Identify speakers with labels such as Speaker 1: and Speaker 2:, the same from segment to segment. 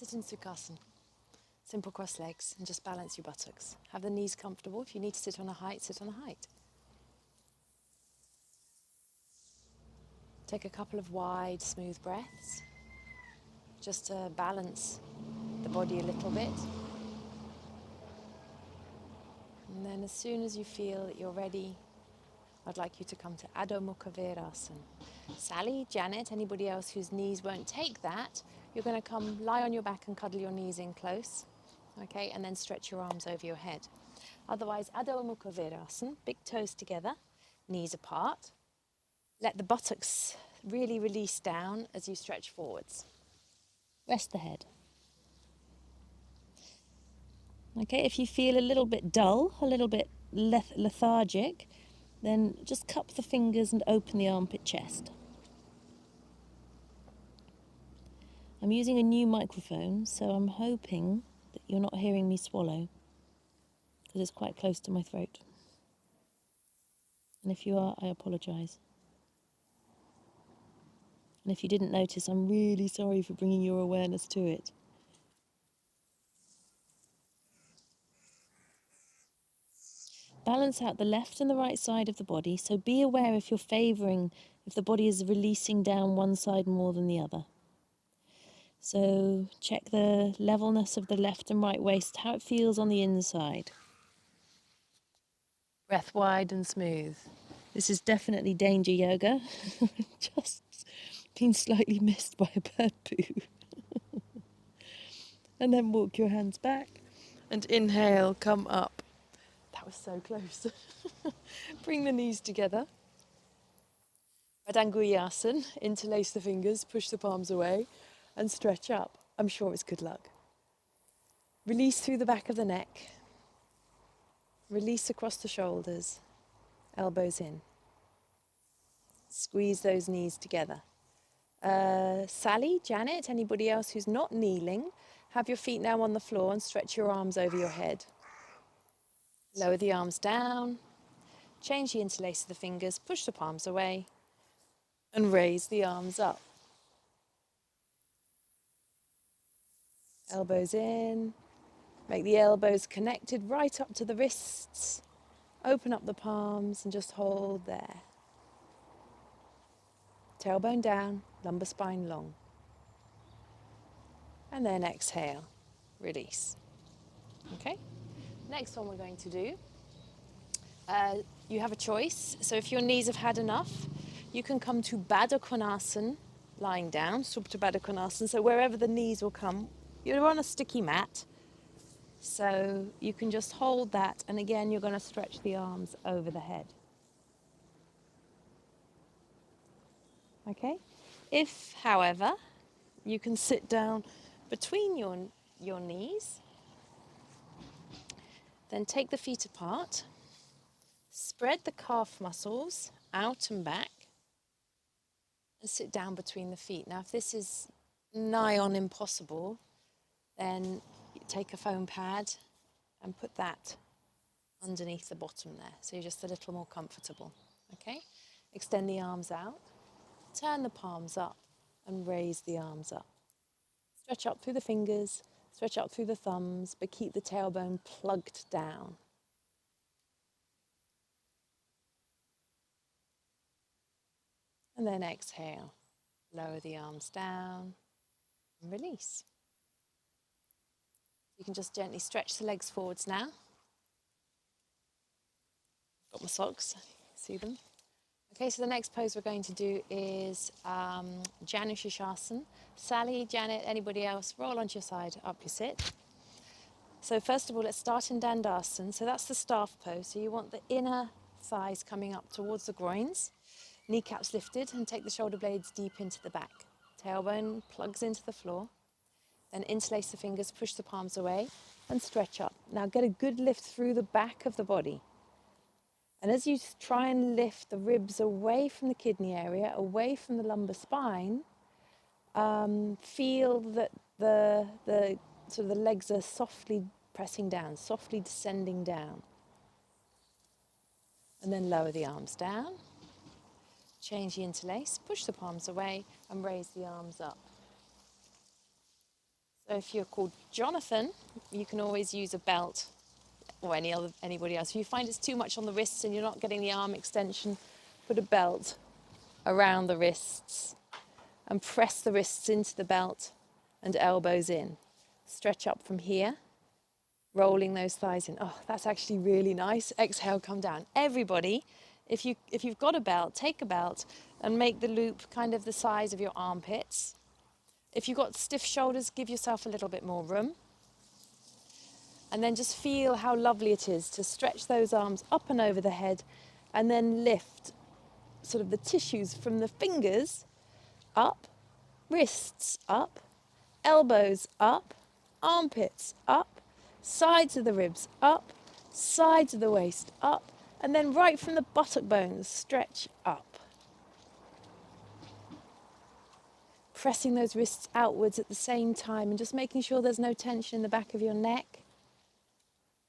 Speaker 1: Sit in Sukhasana. Simple cross legs and just balance your buttocks. Have the knees comfortable. If you need to sit on a height, sit on a height. Take a couple of wide, smooth breaths just to balance the body a little bit. And then as soon as you feel that you're ready, I'd like you to come to Adho Mukha Virasana. Sally, Janet, anybody else whose knees won't take that, you're going to come lie on your back and cuddle your knees in close. Okay, and then stretch your arms over your head. Otherwise, Adho Mukha Virasana, big toes together, knees apart. Let the buttocks really release down as you stretch forwards. Rest the head. Okay, if you feel a little bit dull, a little bit lethargic, then just cup the fingers and open the armpit chest. I'm using a new microphone, so I'm hoping that you're not hearing me swallow, because it's quite close to my throat. And if you are, I apologise. And if you didn't notice, I'm really sorry for bringing your awareness to it. Balance out the left and the right side of the body, so be aware if if the body is releasing down one side more than the other. So check the levelness of the left and right waist, how it feels on the inside. Breath wide and smooth. This is definitely danger yoga. Just been slightly missed by a bird poo. And then walk your hands back and inhale, come up. That was so close. Bring the knees together. Padangusthasana, interlace the fingers, push the palms away and stretch up. I'm sure it's good luck. Release through the back of the neck. Release across the shoulders, elbows in. Squeeze those knees together. Sally, Janet, anybody else who's not kneeling, have your feet now on the floor and stretch your arms over your head. Lower the arms down, change the interlace of the fingers, push the palms away, and raise the arms up. Elbows in, make the elbows connected right up to the wrists. Open up the palms and just hold there. Tailbone down, lumbar spine long. And then exhale, release. Okay, next one we're going to do. You have a choice. So if your knees have had enough, you can come to Baddha Konasana, lying down, Supta Baddha Konasana. So wherever the knees will come, you're on a sticky mat. So you can just hold that, and again, you're going to stretch the arms over the head. Okay? If, however, you can sit down between your knees, then take the feet apart, spread the calf muscles out and back, and sit down between the feet. Now, if this is nigh on impossible, then take a foam pad and put that underneath the bottom there, so you're just a little more comfortable. Okay? Extend the arms out, turn the palms up, and raise the arms up. Stretch up through the fingers, stretch up through the thumbs, but keep the tailbone plugged down. And then exhale, lower the arms down and release. You can just gently stretch the legs forwards now. Got my socks, see them? Okay, so the next pose we're going to do is Janu Shirshasana. Sally, Janet, anybody else, roll onto your side, up you sit. So first of all, let's start in Dandasana. So that's the staff pose. So you want the inner thighs coming up towards the groins, kneecaps lifted, and take the shoulder blades deep into the back. Tailbone plugs into the floor. Then interlace the fingers, push the palms away, and stretch up. Now get a good lift through the back of the body. And as you try and lift the ribs away from the kidney area, away from the lumbar spine, feel that the sort of the legs are softly pressing down, softly descending down. And then lower the arms down. Change the interlace, push the palms away, and raise the arms up. So if you're called Jonathan, you can always use a belt or anybody else. If you find it's too much on the wrists and you're not getting the arm extension, put a belt around the wrists and press the wrists into the belt and elbows in. Stretch up from here, rolling those thighs in. Oh, that's actually really nice. Exhale, come down. Everybody, if you've got a belt, take a belt and make the loop kind of the size of your armpits. If you've got stiff shoulders, give yourself a little bit more room. And then just feel how lovely it is to stretch those arms up and over the head and then lift sort of the tissues from the fingers up, wrists up, elbows up, armpits up, sides of the ribs up, sides of the waist up, and then right from the buttock bones, stretch up. Pressing those wrists outwards at the same time and just making sure there's no tension in the back of your neck.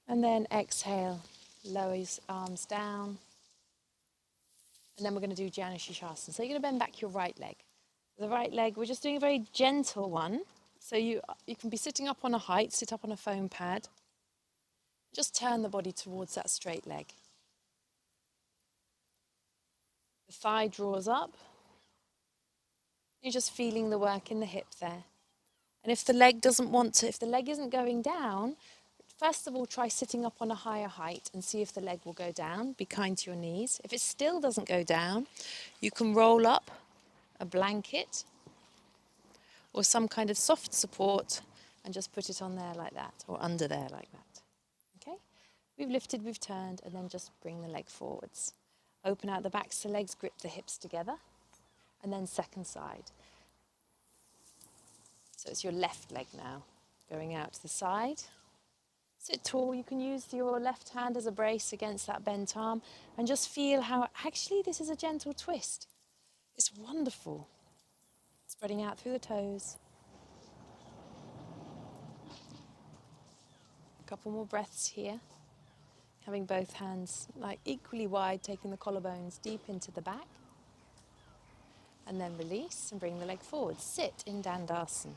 Speaker 1: And then exhale, lower your arms down. And then we're going to do Janusharshasana. So you're going to bend back your right leg. The right leg, we're just doing a very gentle one. So you can be sitting up on a height, sit up on a foam pad. Just turn the body towards that straight leg. The thigh draws up. You're just feeling the work in the hip there. And if the leg isn't going down, first of all, try sitting up on a higher height and see if the leg will go down. Be kind to your knees. If it still doesn't go down, you can roll up a blanket or some kind of soft support and just put it on there like that or under there like that. Okay? We've lifted, we've turned, and then just bring the leg forwards. Open out the backs of the legs, grip the hips together, and then second side. So it's your left leg now, going out to the side. Sit tall. You can use your left hand as a brace against that bent arm and just feel how actually this is a gentle twist. It's wonderful. Spreading out through the toes. A couple more breaths here. Having both hands like equally wide, taking the collarbones deep into the back. And then release and bring the leg forward. Sit in Dandasana.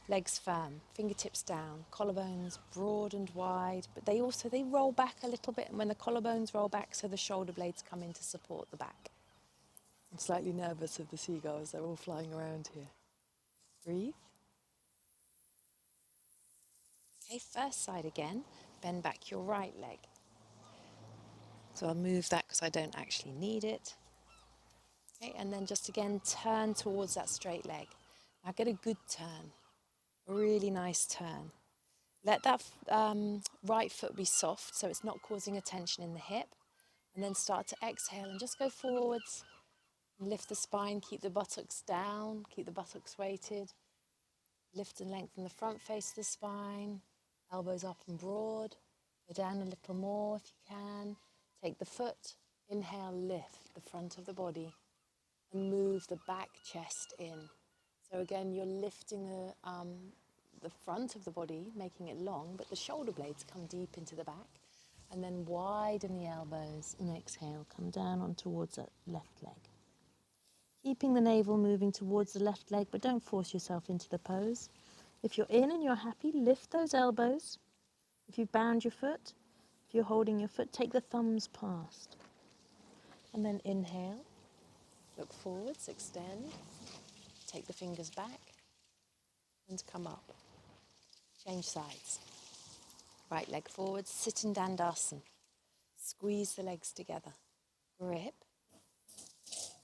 Speaker 1: Legs firm, fingertips down, collarbones broad and wide, but they roll back a little bit, and when the collarbones roll back, so the shoulder blades come in to support the back. I'm slightly nervous of the seagulls, they're all flying around here. Breathe. Okay, first side again, bend back your right leg. So I'll move that because I don't actually need it. Okay, and then just again, turn towards that straight leg. Now get a good turn. A really nice turn. Let that right foot be soft so it's not causing a tension in the hip. And then start to exhale and just go forwards. Lift the spine, keep the buttocks down, keep the buttocks weighted. Lift and lengthen the front face of the spine. Elbows up and broad. Go down a little more if you can. Take the foot. Inhale, lift the front of the body. And move the back chest in. So again, you're lifting the front of the body, making it long, but the shoulder blades come deep into the back. And then widen the elbows and exhale, come down on towards that left leg. Keeping the navel moving towards the left leg, but don't force yourself into the pose. If you're in and you're happy, lift those elbows. If you've bound your foot, if you're holding your foot, take the thumbs past. And then inhale, look forwards, extend. Take the fingers back and come up. Change sides. Right leg forward, sit in Dandasana. Squeeze the legs together. Grip.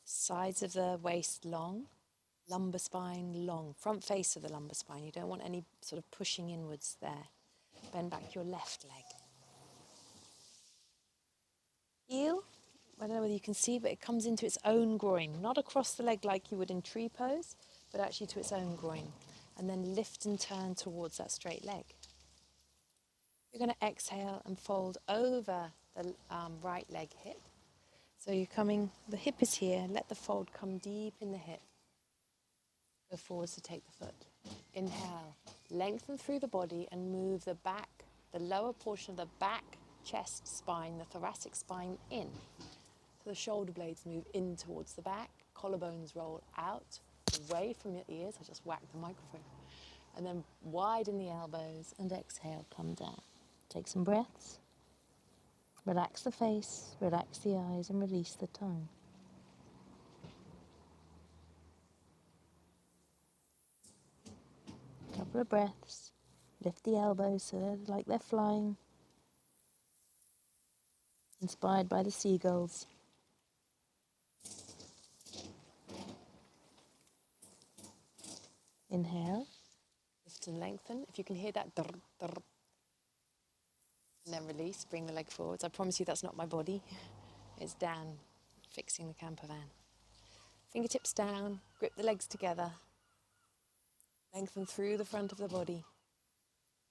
Speaker 1: Sides of the waist long. Lumbar spine long. Front face of the lumbar spine. You don't want any sort of pushing inwards there. Bend back your left leg. Heel. I don't know whether you can see, but it comes into its own groin. Not across the leg like you would in tree pose, but actually to its own groin. And then lift and turn towards that straight leg. You're going to exhale and fold over the right leg hip. So you're coming, the hip is here, let the fold come deep in the hip. Go forwards to take the foot. Inhale, lengthen through the body and move the back, the lower portion of the back, chest, spine, the thoracic spine in. So the shoulder blades move in towards the back, collarbones roll out, away from your ears. I just whacked the microphone. And then widen the elbows and exhale, come down. Take some breaths. Relax the face, relax the eyes, and release the tongue. Couple of breaths. Lift the elbows so they're like they're flying. Inspired by the seagulls. Inhale. Lift and lengthen. If you can hear that. Drr, drr. And then release. Bring the leg forwards. I promise you that's not my body. It's Dan fixing the camper van. Fingertips down. Grip the legs together. Lengthen through the front of the body.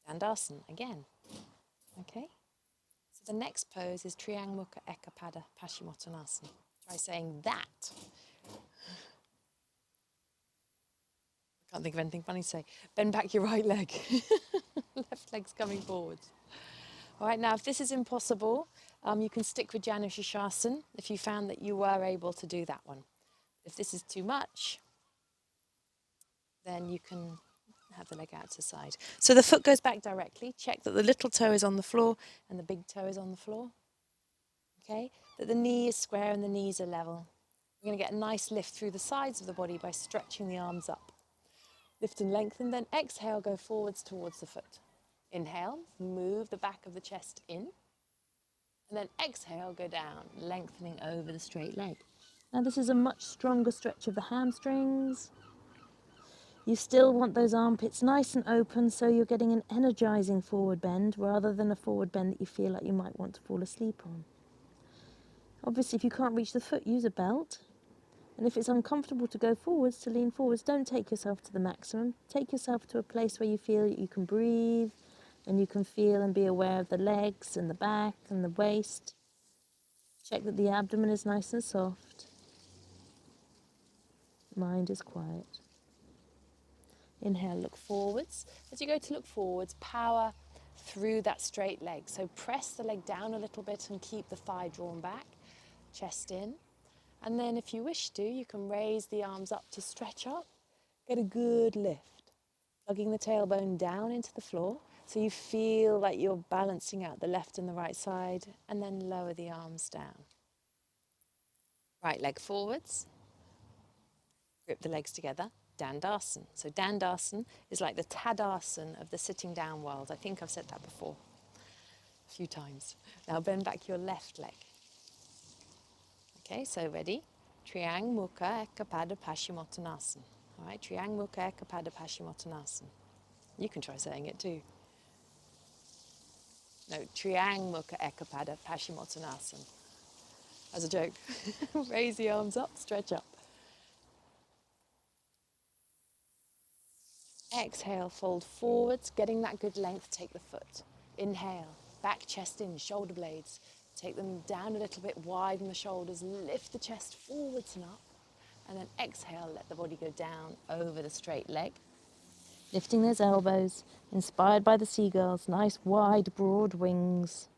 Speaker 1: Dandasana again. Okay? So the next pose is Triang Mukha Ekapada Paschima Dandasana. Try saying that. I can't think of anything funny to say. Bend back your right leg. Left leg's coming forwards. All right, now if this is impossible, you can stick with Janushirshasana if you found that you were able to do that one. If this is too much, then you can have the leg out to the side. So the foot goes back directly. Check that the little toe is on the floor and the big toe is on the floor. Okay, that the knee is square and the knees are level. We're going to get a nice lift through the sides of the body by stretching the arms up. Lift and lengthen, then exhale, go forwards towards the foot. Inhale, move the back of the chest in. And then exhale, go down, lengthening over the straight leg. Now this is a much stronger stretch of the hamstrings. You still want those armpits nice and open so you're getting an energizing forward bend rather than a forward bend that you feel like you might want to fall asleep on. Obviously, if you can't reach the foot, use a belt. And if it's uncomfortable to go forwards, to lean forwards, don't take yourself to the maximum. Take yourself to a place where you feel you can breathe and you can feel and be aware of the legs and the back and the waist. Check that the abdomen is nice and soft. Mind is quiet. Inhale, look forwards. As you go to look forwards, power through that straight leg. So press the leg down a little bit and keep the thigh drawn back, chest in. And then if you wish to, you can raise the arms up to stretch up. Get a good lift. Plugging the tailbone down into the floor so you feel like you're balancing out the left and the right side, and then lower the arms down. Right leg forwards. Grip the legs together. Dandasana. So Dandasana is like the Tadasana of the sitting down world. I think I've said that before a few times. Now bend back your left leg. Okay, so ready? Triang Mukha Ekapada Paschima Dandasana. All right, Triang Mukha Ekapada Paschima Dandasana. You can try saying it too. No, Triang Mukha Ekapada Paschima Dandasana. As a joke. Raise the arms up, stretch up. Exhale, fold forwards, getting that good length, take the foot. Inhale, back chest in, shoulder blades. Take them down a little bit, widen the shoulders, lift the chest forwards and up. And then exhale, let the body go down over the straight leg. Lifting those elbows, inspired by the seagulls, nice wide, broad wings.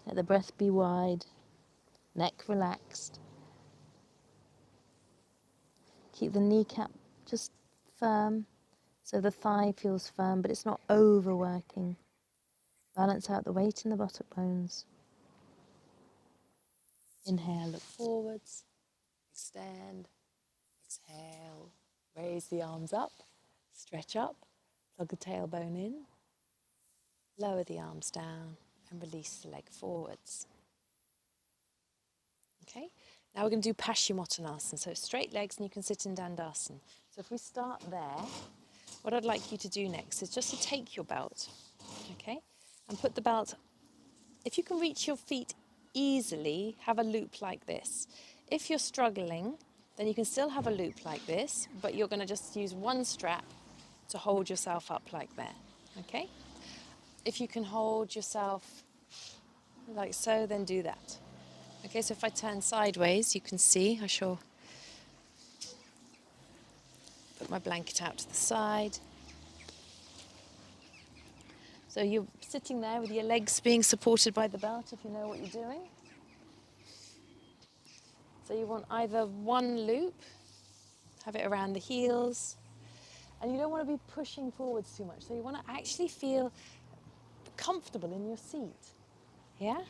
Speaker 1: Let the breath be wide, neck relaxed. Keep the kneecap just firm, so the thigh feels firm, but it's not overworking. Balance out the weight in the buttock bones. Inhale, look forwards, extend, exhale, raise the arms up, stretch up, plug the tailbone in, lower the arms down, and release the leg forwards. Okay, now we're going to do Paschimottanasana, so straight legs and you can sit in Dandasana. So if we start there, what I'd like you to do next is just to take your belt, okay, and put the belt, if you can reach your feet easily, have a loop like this. If you're struggling, then you can still have a loop like this, but you're going to just use one strap to hold yourself up like that, okay? If you can hold yourself like so, then do that. Okay, so if I turn sideways, you can see, I shall put my blanket out to the side. So you're sitting there with your legs being supported by the belt if you know what you're doing. So you want either one loop, have it around the heels, and you don't want to be pushing forwards too much. So you want to actually feel comfortable in your seat. Yeah?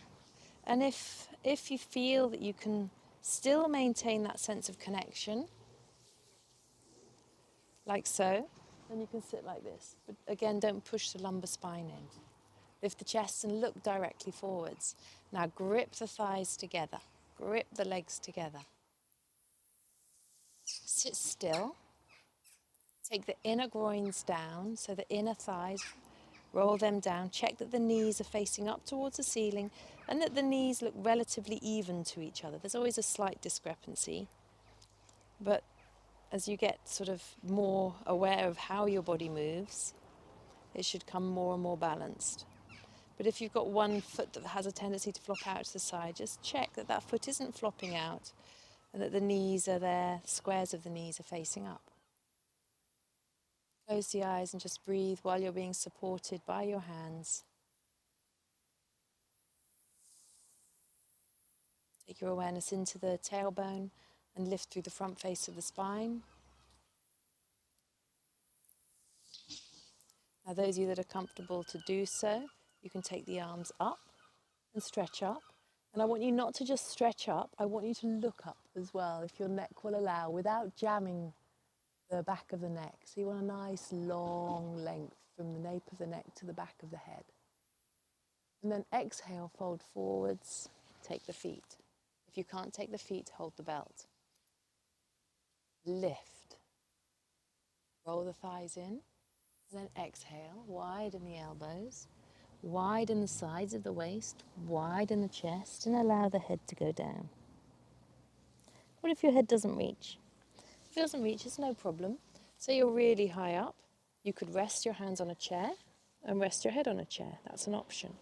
Speaker 1: And if you feel that you can still maintain that sense of connection, like so, then you can sit like this. But again, don't push the lumbar spine in. Lift the chest and look directly forwards. Now grip the thighs together. Grip the legs together. Sit still. Take the inner groins down, so the inner thighs, roll them down. Check that the knees are facing up towards the ceiling and that the knees look relatively even to each other. There's always a slight discrepancy, but as you get sort of more aware of how your body moves, it should come more and more balanced. But if you've got one foot that has a tendency to flop out to the side, just check that that foot isn't flopping out and that the knees are there, squares of the knees are facing up. Close the eyes and just breathe while you're being supported by your hands. Take your awareness into the tailbone and lift through the front face of the spine. Now, those of you that are comfortable to do so, you can take the arms up and stretch up. And I want you not to just stretch up, I want you to look up as well, if your neck will allow, without jamming the back of the neck. So you want a nice long length from the nape of the neck to the back of the head. And then exhale, fold forwards, take the feet. If you can't take the feet, hold the belt. Lift. Roll the thighs in. And then exhale, widen the elbows, widen the sides of the waist, widen the chest, and allow the head to go down. What if your head doesn't reach? If it doesn't reach, it's no problem. Say you're really high up, you could rest your hands on a chair and rest your head on a chair. That's an option.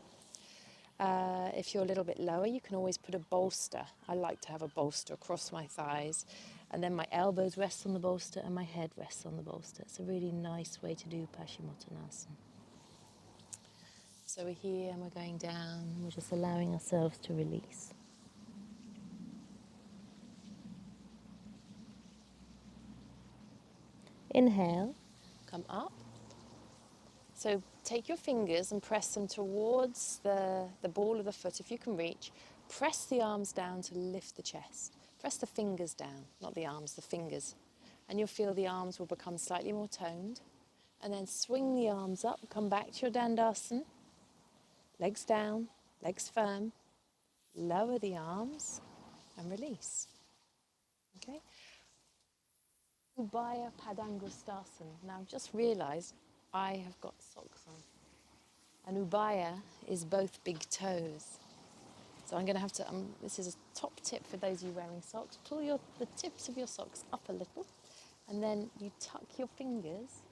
Speaker 1: If you're a little bit lower, you can always put a bolster. I like to have a bolster across my thighs, and then my elbows rest on the bolster and my head rests on the bolster. It's a really nice way to do Paschima Dandasana. So we're here and we're going down, and we're just allowing ourselves to release. Inhale, come up. So take your fingers and press them towards the ball of the foot, if you can reach. Press the arms down to lift the chest. Press the fingers down, not the arms, the fingers. And you'll feel the arms will become slightly more toned. And then swing the arms up, come back to your Dandasana. Legs down, legs firm. Lower the arms and release. Okay? Ubaya Padangustasana. Now I've just realised I have got socks on. And Ubaya is both big toes. So I'm going to have to, this is a top tip for those of you wearing socks. Pull the tips of your socks up a little, and then you tuck your fingers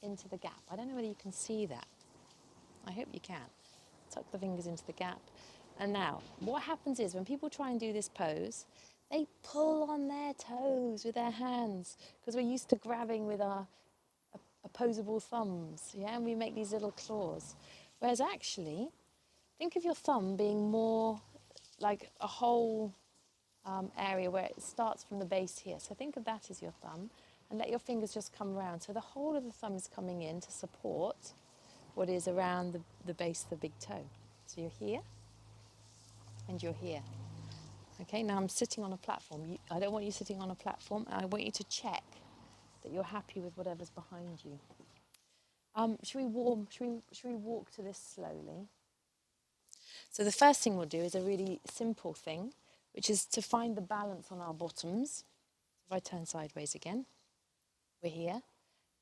Speaker 1: into the gap. I don't know whether you can see that. I hope you can. Tuck the fingers into the gap. And now, what happens is when people try and do this pose, they pull on their toes with their hands because we're used to grabbing with our opposable thumbs, yeah, and we make these little claws. Whereas actually, think of your thumb being more like a whole area where it starts from the base here. So think of that as your thumb and let your fingers just come around. So the whole of the thumb is coming in to support what is around the base of the big toe. So you're here and you're here. Okay, now I'm sitting on a platform. I don't want you sitting on a platform. I want you to check that you're happy with whatever's behind you. Should we walk to this slowly? So the first thing we'll do is a really simple thing, which is to find the balance on our bottoms. If I turn sideways again, we're here.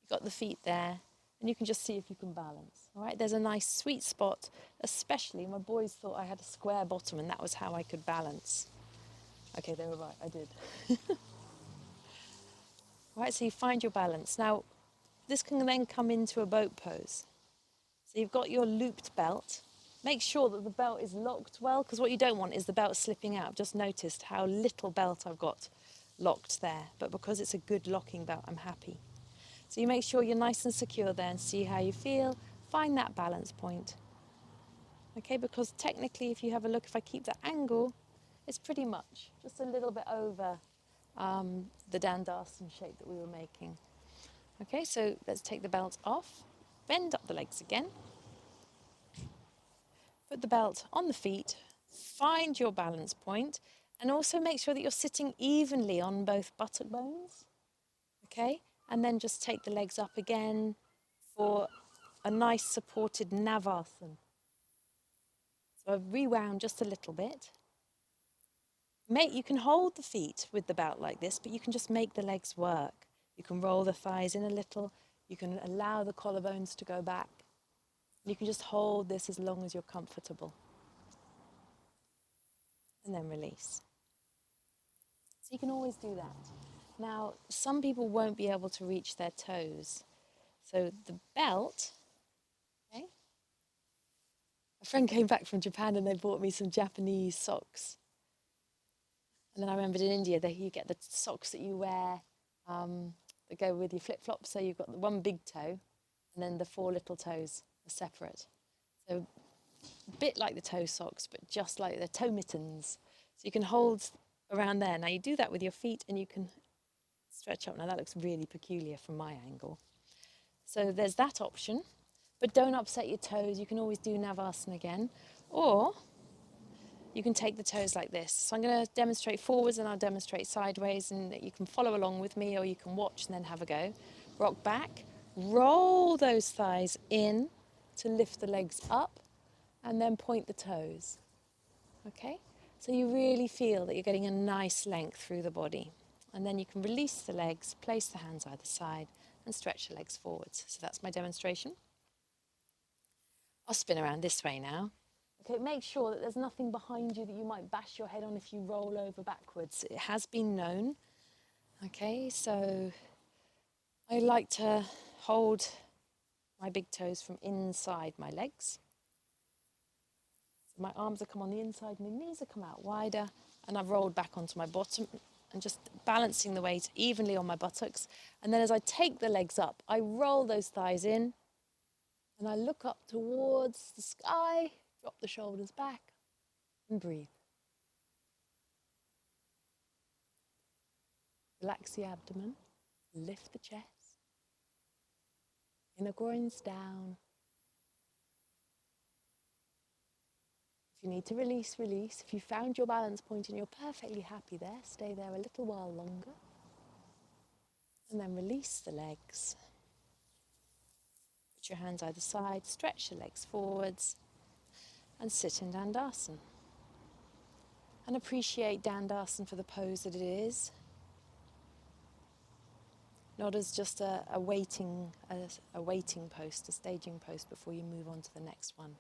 Speaker 1: You've got the feet there, and you can just see if you can balance. All right, there's a nice sweet spot, especially my boys thought I had a square bottom, and that was how I could balance. Okay, they were right, I did. All right, so you find your balance. Now, this can then come into a boat pose. So you've got your looped belt. Make sure that the belt is locked well, because what you don't want is the belt slipping out. I've just noticed how little belt I've got locked there, but because it's a good locking belt, I'm happy. So you make sure you're nice and secure there and see how you feel. find that balance point. Okay, because technically if you have a look, if I keep that angle, it's pretty much just a little bit over the Dandasana shape that we were making. Okay, so let's take the belt off, bend up the legs again, put the belt on the feet, find your balance point, and also make sure that you're sitting evenly on both buttock bones. Okay, and then just take the legs up again for a nice supported Navasana. So I've rewound just a little bit. You can hold the feet with the belt like this, but you can just make the legs work. You can roll the thighs in a little. You can allow the collarbones to go back. You can just hold this as long as you're comfortable. And then release. So you can always do that. Now, some people won't be able to reach their toes. So the belt, okay? A friend came back from Japan and they bought me some Japanese socks. And then I remembered in India that you get the socks that you wear that go with your flip-flops. So you've got the one big toe and then the 4 little toes are separate. So a bit like the toe socks, but just like the toe mittens. So you can hold around there. Now you do that with your feet and you can stretch up. Now that looks really peculiar from my angle. So there's that option, but don't upset your toes. You can always do Navasana again, or you can take the toes like this. So I'm going to demonstrate forwards and I'll demonstrate sideways, and you can follow along with me or you can watch and then have a go. Rock back, roll those thighs in to lift the legs up, and then point the toes. Okay? So you really feel that you're getting a nice length through the body. And then you can release the legs, place the hands either side, and stretch the legs forwards. So that's my demonstration. I'll spin around this way now. Okay, make sure that there's nothing behind you that you might bash your head on if you roll over backwards. It has been known. Okay, so I like to hold my big toes from inside my legs. So my arms have come on the inside, my knees have come out wider, and I've rolled back onto my bottom and just balancing the weight evenly on my buttocks. And then as I take the legs up, I roll those thighs in and I look up towards the sky, drop the shoulders back and breathe. Relax the abdomen, lift the chest, inner groins down. If you need to release, release. If you found your balance point and you're perfectly happy there, stay there a little while longer. And then release the legs. Put your hands either side, stretch the legs forwards, and sit in Dandasana. And appreciate Dandasana for the pose that it is. Not as just a waiting post, a staging post before you move on to the next one.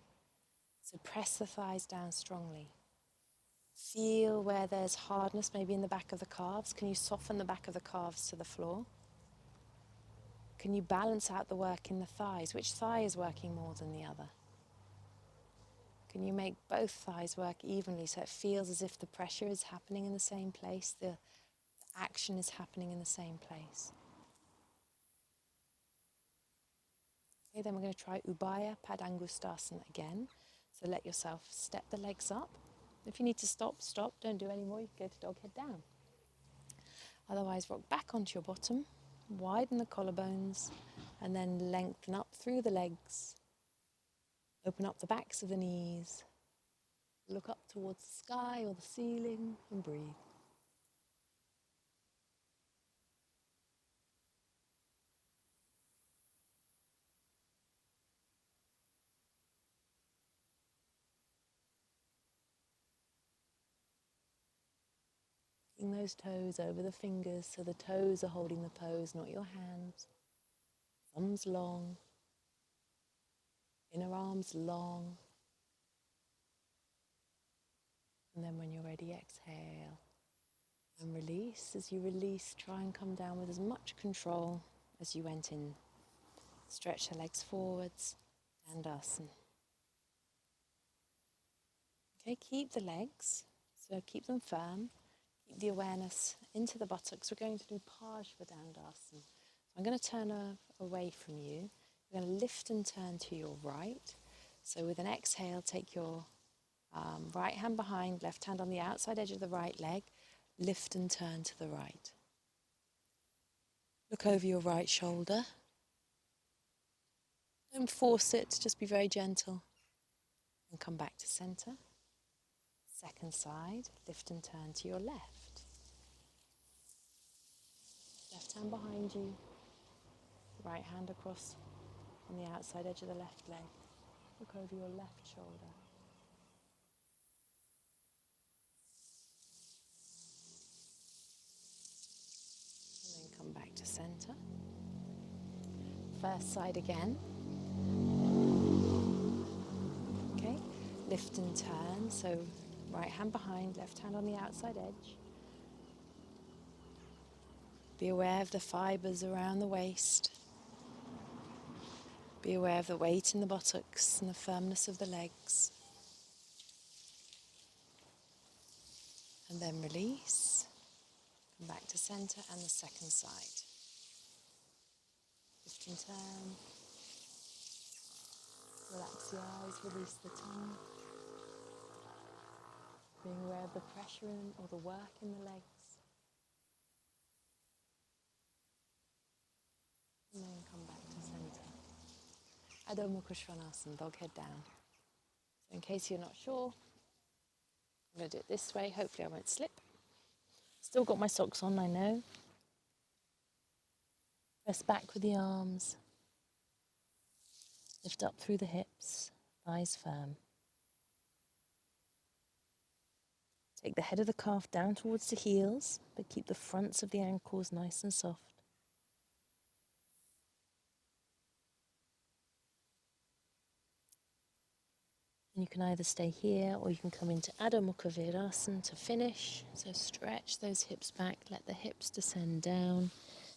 Speaker 1: So press the thighs down strongly. Feel where there's hardness, maybe in the back of the calves. Can you soften the back of the calves to the floor? Can you balance out the work in the thighs? Which thigh is working more than the other? Can you make both thighs work evenly so it feels as if the pressure is happening in the same place, the action is happening in the same place? Okay, then we're going to try Ubaya Padangustasana again. So let yourself step the legs up. If you need to stop, stop. Don't do any more. You can go to dog head down. Otherwise, rock back onto your bottom, widen the collarbones, and then lengthen up through the legs. Open up the backs of the knees. Look up towards the sky or the ceiling and breathe. Bring those toes over the fingers so the toes are holding the pose, not your hands. Thumbs long. Inner arms long. And then when you're ready, exhale. And release. As you release, try and come down with as much control as you went in. Stretch the legs forwards, Dandasana. Okay, keep the legs, so keep them firm. Keep the awareness into the buttocks. We're going to do Pajama Dandasana. So I'm going to turn away from you. We're going to lift and turn to your right. So with an exhale, take your right hand behind, left hand on the outside edge of the right leg. Lift and turn to the right. Look over your right shoulder. Don't force it, just be very gentle. And come back to center. Second side, lift and turn to your left. Left hand behind you, right hand across on the outside edge of the left leg. Look over your left shoulder. And then come back to center. First side again. Okay, lift and turn. So right hand behind, left hand on the outside edge. Be aware of the fibers around the waist. Be aware of the weight in the buttocks and the firmness of the legs. And then release. Come back to center and the second side. Lift and turn. Relax the eyes, release the tongue. Being aware of the pressure or the work in the legs. And then come back to center. Adho Mukha Svanasana, dog head down. So in case you're not sure, I'm going to do it this way. Hopefully I won't slip. Still got my socks on, I know. Press back with the arms. Lift up through the hips, thighs firm. Take the head of the calf down towards the heels, but keep the fronts of the ankles nice and soft. And you can either stay here or you can come into Adho Mukha Virasana to finish. So stretch those hips back, let the hips descend down.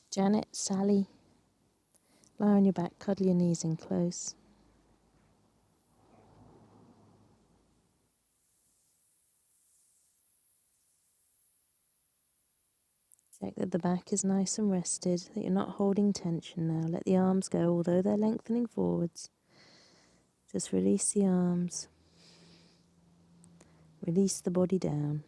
Speaker 1: Janet, Sally, lie on your back, cuddle your knees in close. Check that the back is nice and rested, that you're not holding tension now. Let the arms go, although they're lengthening forwards. Just release the arms. Release the body down.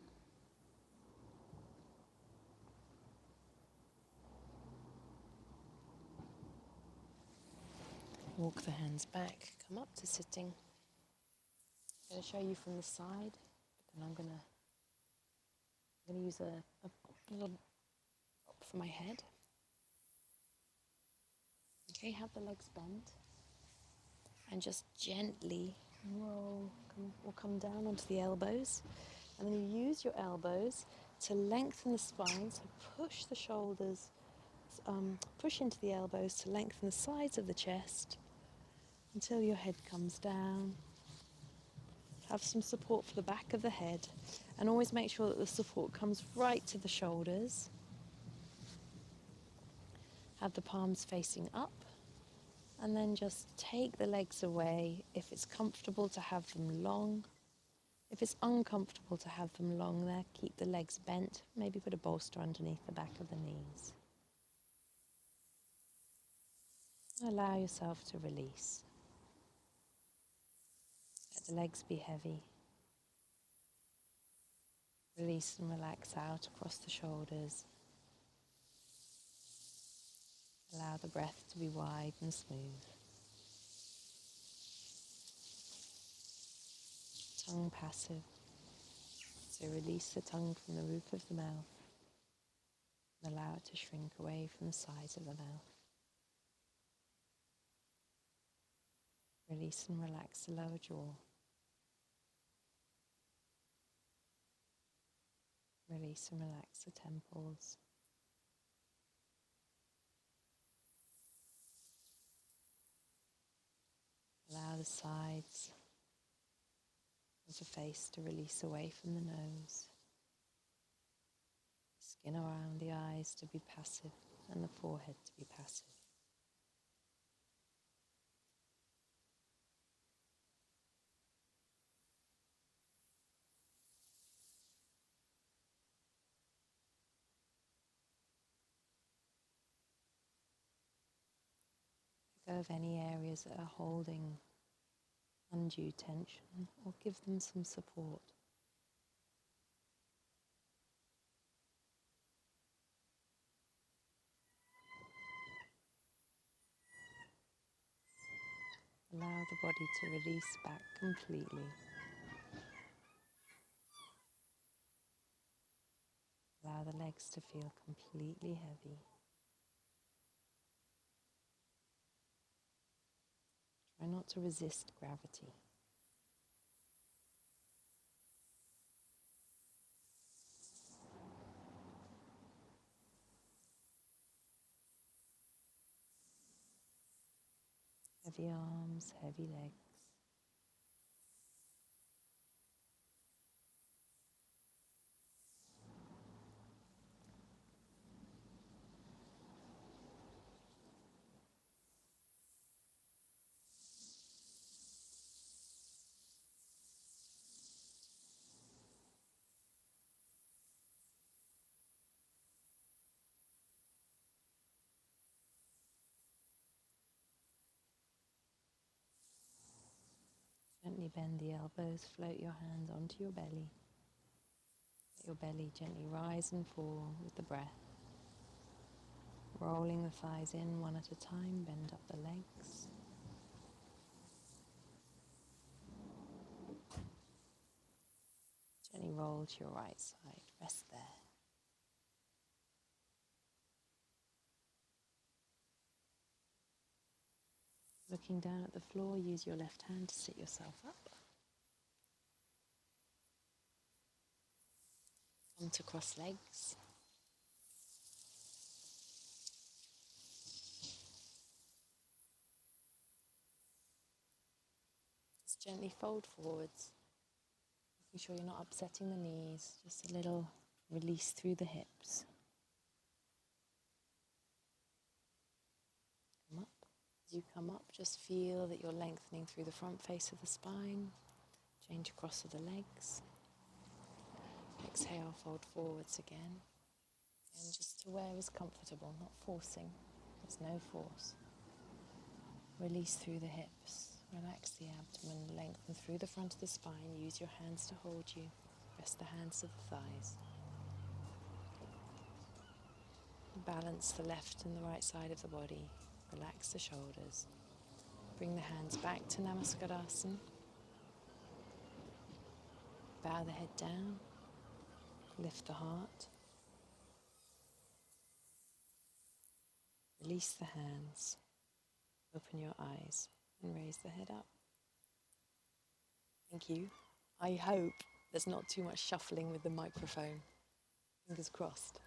Speaker 1: Walk the hands back, come up to sitting. I'm going to show you from the side, and I'm going to use a little prop for my head. Okay, have the legs bent, and just gently roll, or come down onto the elbows, and then you use your elbows to lengthen the spine, so push the shoulders, push into the elbows to lengthen the sides of the chest until your head comes down. Have some support for the back of the head, and always make sure that the support comes right to the shoulders. Have the palms facing up, and then just take the legs away if it's comfortable to have them long. If it's uncomfortable to have them long there, keep the legs bent. Maybe put a bolster underneath the back of the knees. Allow yourself to release. Let the legs be heavy. Release and relax out across the shoulders. Allow the breath to be wide and smooth. Tongue passive. So release the tongue from the roof of the mouth and allow it to shrink away from the sides of the mouth. Release and relax the lower jaw. Release and relax the temples. Allow the sides of the face to release away from the nose. Skin around the eyes to be passive and the forehead to be passive. go of any areas that are holding undue tension, or give them some support. Allow the body to release back completely. Allow the legs to feel completely heavy. Try not to resist gravity. Heavy arms, heavy legs. Gently bend the elbows, float your hands onto your belly. Let your belly gently rise and fall with the breath. Rolling the thighs in one at a time, bend up the legs. Gently roll to your right side, rest there. Looking down at the floor, use your left hand to sit yourself up. Come to cross legs. Just gently fold forwards, making sure you're not upsetting the knees, just a little release through the hips. Come up. As you come up, just feel that you're lengthening through the front face of the spine. Change across to the legs. Exhale, fold forwards again. And just to where is comfortable, not forcing. There's no force. Release through the hips. Relax the abdomen, lengthen through the front of the spine. Use your hands to hold you. Rest the hands to the thighs. Balance the left and the right side of the body. Relax the shoulders. Bring the hands back to Namaskadasana. Bow the head down. Lift the heart. Release the hands. Open your eyes and raise the head up. Thank you. I hope there's not too much shuffling with the microphone. Fingers crossed.